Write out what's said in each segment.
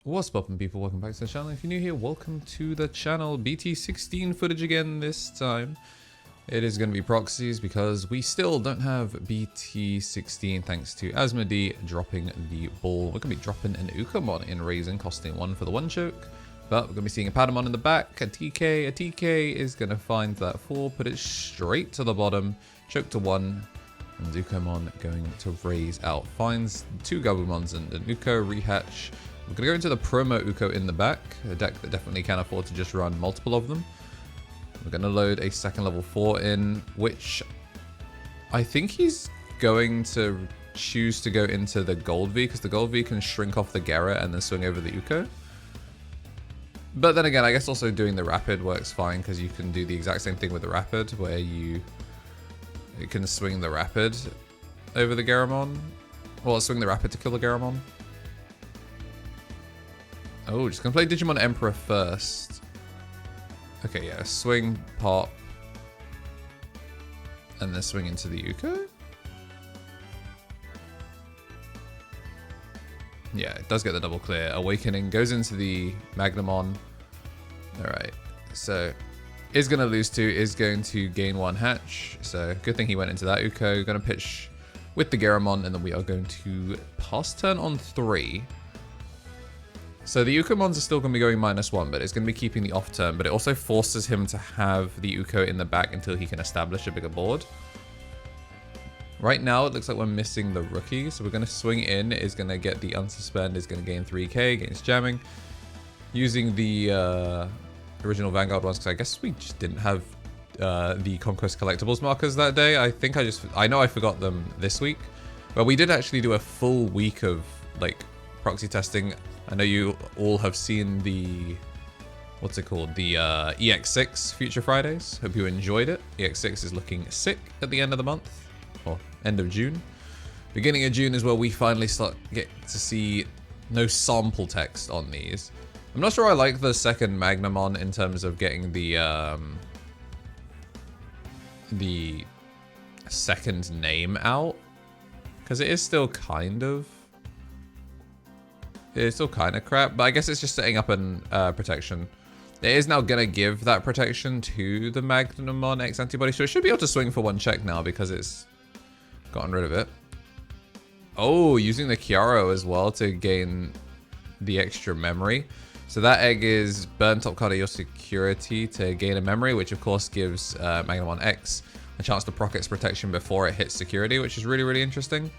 What's poppin', people? Welcome back to the channel. If you're new here, welcome to the channel. BT16 footage again this time. It is going to be proxies because we still don't have BT16 thanks to Asmodee dropping the ball. We're going to be dropping an Ukamon in Raising, costing 1 for the 1 choke. But we're going to be seeing a Patamon in the back, a TK. A TK is going to find that 4, put it straight to the bottom, choke to 1. And Ukamon going to raise out. Finds 2 Gabumons and an Uko rehatch. We're going to go into the promo Uko in the back, a deck that definitely can afford to just run multiple of them. We're going to load a second level 4 in, which I think he's going to choose to go into the Gold V, because the Gold V can shrink off the Garrett and then swing over the Uko. But then again, I guess also doing the Rapid works fine, because you can do the exact same thing with the Rapid, where it can swing the Rapid over the Garremon. Well, swing the Rapid to kill the Garremon. Oh, just gonna play Digimon Emperor first. Okay, yeah, swing, pop, and then swing into the Uko. Yeah, it does get the double clear. Awakening goes into the Magnamon. Alright, so is gonna lose 2, is going to gain 1 hatch. So good thing he went into that Uko. Gonna pitch with the Garremon, and then we are going to pass turn on 3. So the Ukamons are still going to be going -1, but it's going to be keeping the off turn, but it also forces him to have the Uko in the back until he can establish a bigger board. Right now, it looks like we're missing the rookie, so we're going to swing in, is going to get the unsuspend, is going to gain 3k against jamming. Using the original Vanguard ones, because I guess we just didn't have the Conquest Collectibles markers that day. I know I forgot them this week, but we did actually do a full week of, like, proxy testing. I know you all have seen the, what's it called? The EX6 Future Fridays. Hope you enjoyed it. EX6 is looking sick at the end of the month, or end of June. Beginning of June is where we finally get to see no sample text on these. I'm not sure I like the second Magnamon in terms of getting the second name out, because it is still kind of, it's still kind of crap, but I guess it's just setting up an protection. It is now going to give that protection to the Magnamon X antibody, so it should be able to swing for 1 check now because it's gotten rid of it. Oh, using the Chiaro as well to gain the extra memory. So that egg is burn top card of your security to gain a memory, which of course gives Magnamon X a chance to proc its protection before it hits security, which is really, really interesting.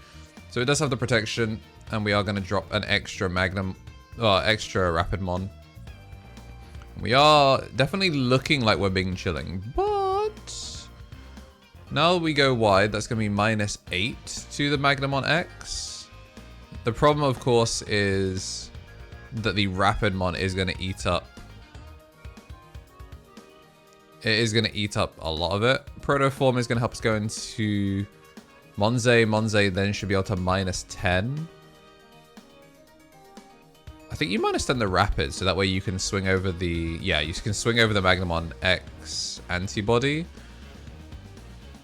So it does have the protection, and we are going to drop an extra extra Rapidmon. We are definitely looking like we're being chilling, but now we go wide. That's going to be -8 to the Magnamon X. The problem, of course, is that the Rapidmon is going to eat up. It is going to eat up a lot of it. Protoform is going to help us go into Monze. Monze then should be able to -10. I think you -10 the Rapid, so that way you can swing over the... Yeah, you can swing over the Magnamon X antibody.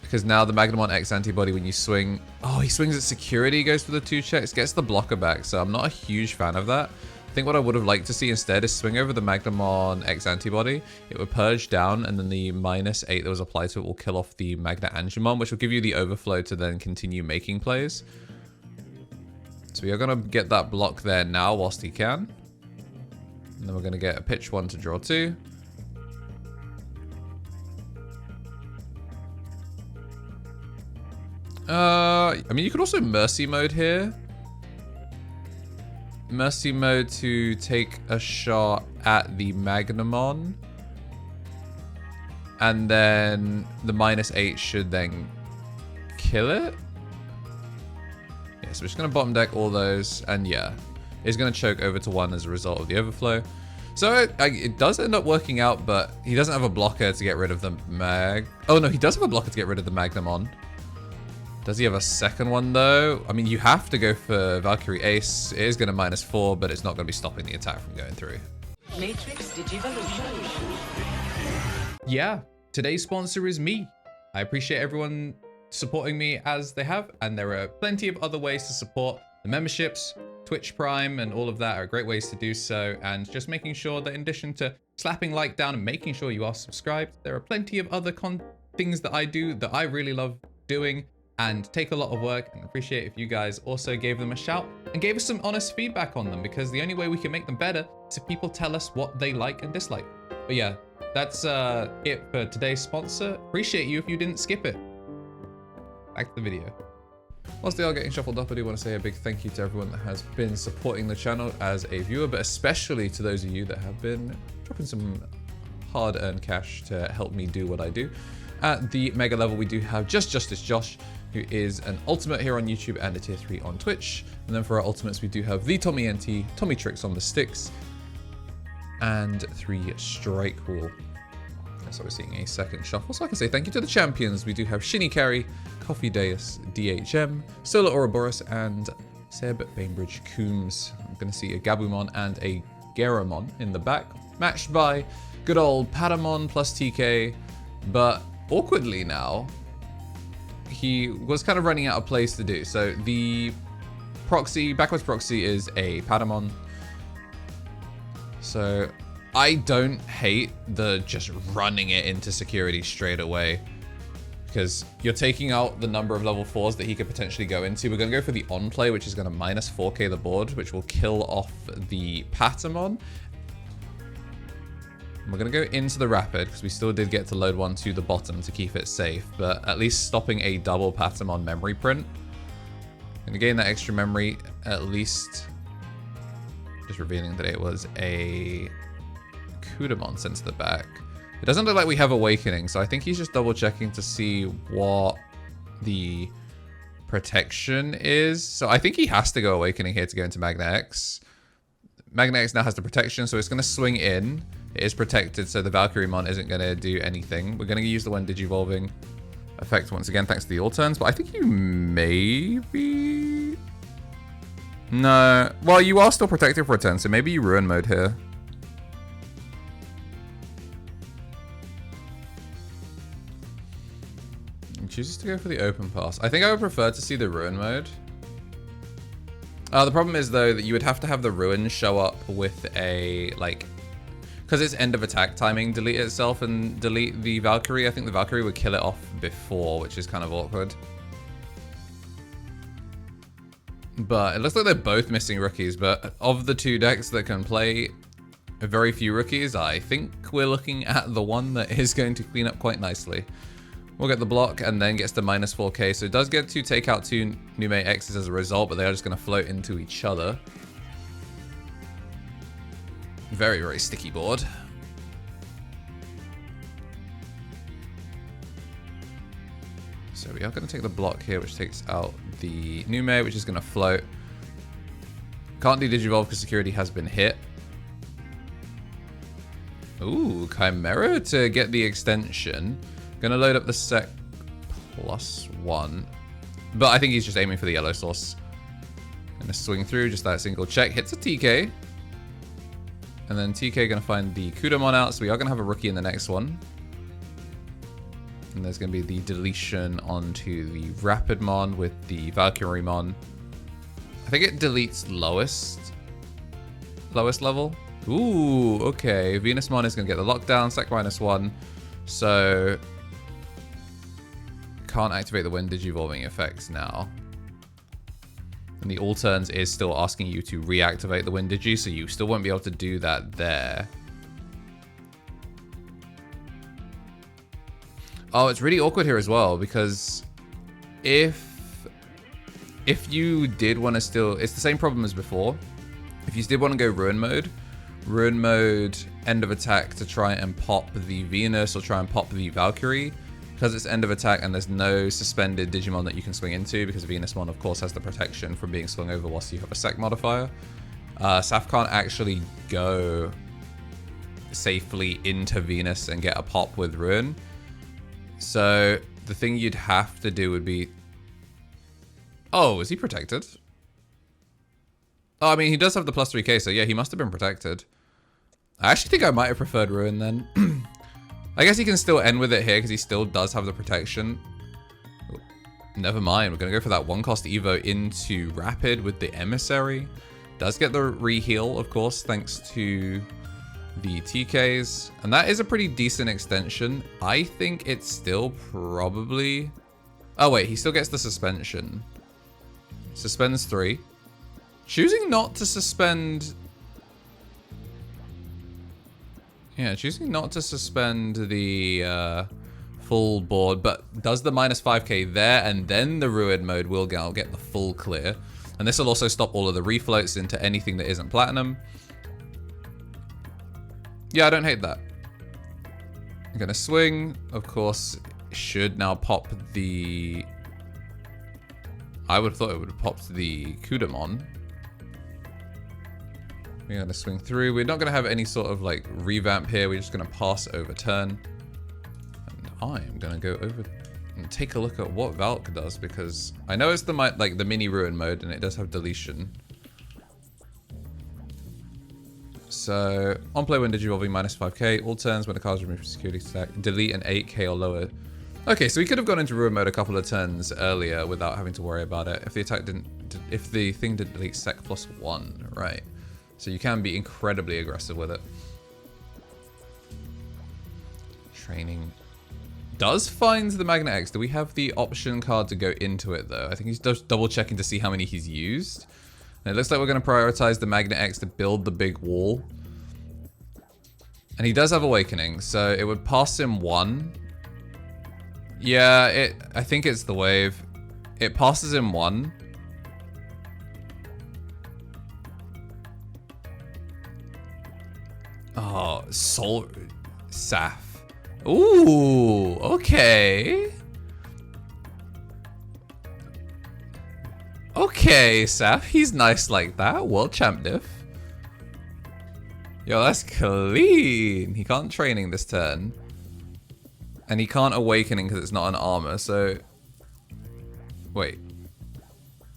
Because now the Magnamon X antibody, when you swing... Oh, he swings at security, goes for the 2 checks, gets the blocker back, so I'm not a huge fan of that. I think what I would have liked to see instead is swing over the Magnamon X antibody. It would purge down, and then the -8 that was applied to it will kill off the Magna Angemon, which will give you the overflow to then continue making plays. So we are going to get that block there now whilst he can. And then we're going to get a pitch 1 to draw 2. I mean, you could also Mercy Mode here. Mercy Mode to take a shot at the Magnamon. And then the -8 should then kill it. Yeah, so we're just going to bottom deck all those. And yeah, it's going to choke over to 1 as a result of the overflow. So it does end up working out, but he doesn't have a blocker to get rid of the Oh no, he does have a blocker to get rid of the Magnamon. Does he have a second one though? I mean, you have to go for Valkyrie Ace. It is going to -4, but it's not going to be stopping the attack from going through. Matrix Digivolution. Yeah, today's sponsor is me. I appreciate everyone supporting me as they have, and there are plenty of other ways to support the memberships, Twitch Prime and all of that are great ways to do so. And just making sure that in addition to slapping like down and making sure you are subscribed, there are plenty of other things that I do that I really love doing and take a lot of work, and appreciate if you guys also gave them a shout and gave us some honest feedback on them, because the only way we can make them better is if people tell us what they like and dislike. But yeah, that's it for today's sponsor. Appreciate you if you didn't skip it. Back to the video. Whilst they are getting shuffled up, I do want to say a big thank you to everyone that has been supporting the channel as a viewer, but especially to those of you that have been dropping some hard-earned cash to help me do what I do. At the mega level, we do have Justice Josh, who is an ultimate here on YouTube and a tier 3 on Twitch. And then for our ultimates, we do have the Tommy NT, Tommy Tricks on the sticks, and 3 Strike Rule. So we're seeing a second shuffle. So I can say thank you to the champions. We do have Shinny Carry, Coffee Deus, DHM, Solar Ouroboros, and Seb Bainbridge Coombs. I'm going to see a Gabumon and a Geramon in the back, matched by good old Patamon plus TK, but awkwardly now, he was kind of running out of plays to do. So the Proxy, backwards Proxy is a Patamon. So I don't hate the just running it into security straight away, because you're taking out the number of level 4s that he could potentially go into. We're going to go for the on play, which is going to minus 4k the board, which will kill off the Patamon. We're going to go into the Rapid, because we still did get to load one to the bottom to keep it safe, but at least stopping a double Patamon memory print. Going to gain that extra memory, at least just revealing that it was a Kudamon sent to the back. It doesn't look like we have Awakening, so I think he's just double checking to see what the protection is. So I think he has to go Awakening here to go into Magna X. Magna X now has the protection, so it's going to swing in. It is protected, so the Valkyriemon isn't going to do anything. We're going to use the when Digivolving effect once again, thanks to the all turns, but I think you maybe... No. Well, you are still protected for a turn, so maybe you ruin mode here. He chooses to go for the open pass. I think I would prefer to see the ruin mode. The problem is, though, that you would have to have the ruin show up with a, like... Because it's end of attack timing, delete itself and delete the Valkyrie. I think the Valkyrie would kill it off before, which is kind of awkward. But it looks like they're both missing rookies. But of the 2 decks that can play very few rookies, I think we're looking at the one that is going to clean up quite nicely. We'll get the block and then gets to minus 4k. So it does get to take out 2 Nume X's as a result, but they are just going to float into each other. Very, very sticky board. So we are going to take the block here, which takes out the Nume, which is going to float. Can't do Digivolve because security has been hit. Ooh, Chimera to get the extension. Going to load up the sec +1. But I think he's just aiming for the yellow source. Going to swing through, just that single check. Hits a TK. And then TK going to find the Kudamon out, so we are going to have a rookie in the next one. And there's going to be the deletion onto the Rapidmon with the Valkyriemon. I think it deletes lowest level. Ooh, okay. Venusmon is going to get the lockdown, sec -1. So can't activate the when Digivolving effects now. And the all turns is still asking you to reactivate the Wind Digi, so you still won't be able to do that there. Oh, it's really awkward here as well, because if you did want to still... It's the same problem as before. If you did want to go Ruin mode, end of attack to try and pop the Venus or try and pop the Valkyrie, because it's end of attack and there's no suspended Digimon that you can swing into, because Venusmon, of course, has the protection from being swung over whilst you have a sec modifier. Saf can't actually go safely into Venus and get a pop with Ruin. So the thing you'd have to do would be... Oh, is he protected? Oh, I mean, he does have the +3k, so yeah, he must have been protected. I actually think I might have preferred Ruin then. I guess he can still end with it here because he still does have the protection. Never mind, we're going to go for that 1-cost Evo into Rapid with the Emissary. Does get the re-heal, of course, thanks to the TKs. And that is a pretty decent extension. I think it's still probably... Oh, wait, he still gets the suspension. Suspends 3. Choosing not to suspend... Yeah, choosing not to suspend the full board, but does the minus 5k there, and then the Ruined mode will get the full clear. And this will also stop all of the refloats into anything that isn't platinum. Yeah, I don't hate that. I'm gonna swing, of course, should now pop the... I would have thought it would have popped the Kudamon. We're gonna swing through. We're not gonna have any sort of like revamp here. We're just gonna pass over turn. And I am gonna go over and take a look at what Valk does, because I know it's the the mini Ruin mode and it does have deletion. So on play when digivolving minus 5k, all turns when the card's removed from security stack, delete an 8k or lower. Okay, so we could have gone into Ruin mode a couple of turns earlier without having to worry about it if the attack didn't, if the thing didn't delete sec +1, right? So you can be incredibly aggressive with it. Training does find the Magnet X. Do we have the option card to go into it though? I think he's just double checking to see how many he's used. And it looks like we're going to prioritize the Magnet X to build the big wall. And he does have Awakening, so it would pass him 1. Yeah, I think it's the wave. It passes him 1. Oh, Soul Saf. Ooh, okay. Okay, Saf, he's nice like that. World champ diff. Yo, that's clean. He can't training this turn. And he can't awakening because it's not an armor, so... Wait.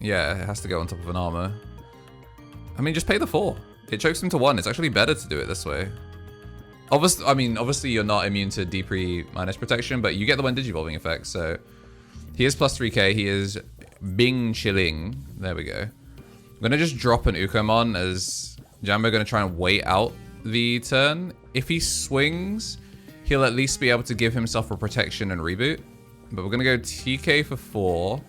Yeah, it has to go on top of an armor. I mean, just pay the 4. It chokes him to 1. It's actually better to do it this way. Obviously, I mean, obviously you're not immune to Depre minus protection, but you get the one digivolving effect, so... He is plus 3k, he is Bing chilling. There we go. I'm gonna just drop an Ukomon as Jambo gonna try and wait out the turn. If he swings, he'll at least be able to give himself a protection and reboot. But we're gonna go TK for 4.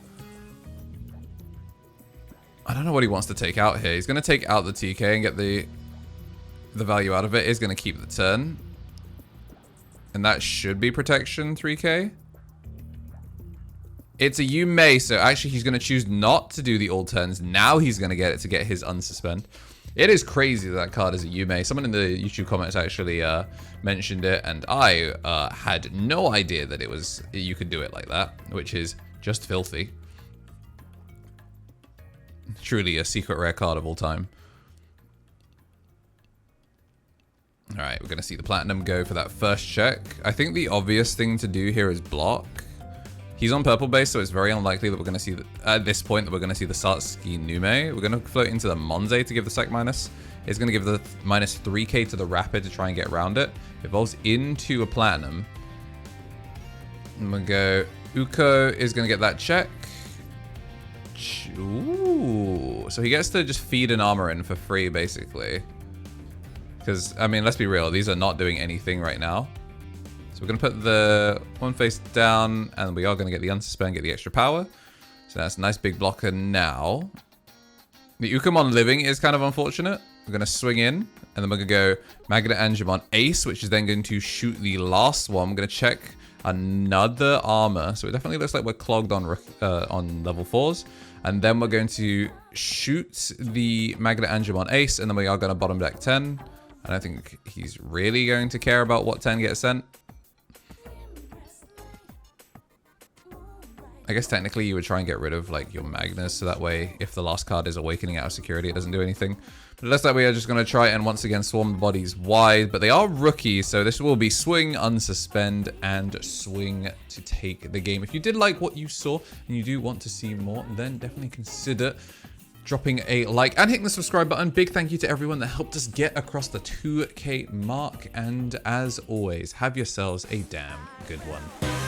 I don't know what he wants to take out here. He's gonna take out the TK and get the value out of it. He's gonna keep the turn. And that should be protection 3k. It's a you may, so actually he's going to choose not to do the all turns. Now he's going to get it to get his unsuspend. It is crazy that card is a you may. Someone in the YouTube comments actually mentioned it, and I had no idea that you could do it like that, which is just filthy. Truly a secret rare card of all time. Alright, we're going to see the Platinum go for that first check. I think the obvious thing to do here is block. He's on purple base, so it's very unlikely that we're going to see, at this point, that we're going to see the Satsuki Nume. We're going to float into the Monze to give the sec minus. It's going to give the minus 3k to the Rapid to try and get around it. Evolves into a Platinum. I'm going to go, Uko is going to get that check. Ooh, so he gets to just feed an armor in for free, basically. Because, I mean, let's be real, these are not doing anything right now. So we're going to put the one face down, and we are going to get the unsuspend, get the extra power. So that's a nice big blocker now. The Ukomon living is kind of unfortunate. We're going to swing in, and then we're going to go Magnet Angemon Ace, which is then going to shoot the last one. We're going to check another armor. So it definitely looks like we're clogged on level 4s. And then we're going to shoot the Magnet Angemon Ace, and then we are going to bottom deck 10. I don't think he's really going to care about what 10 gets sent. I guess technically you would try and get rid of like your Magnus, so that way if the last card is Awakening out of security, it doesn't do anything. But it looks like we are just going to try and once again swarm the bodies wide, but they are rookies, so this will be swing, unsuspend, and swing to take the game. If you did like what you saw and you do want to see more, then definitely consider dropping a like and hitting the subscribe button. Big thank you to everyone that helped us get across the 2k mark, and as always, have yourselves a damn good one.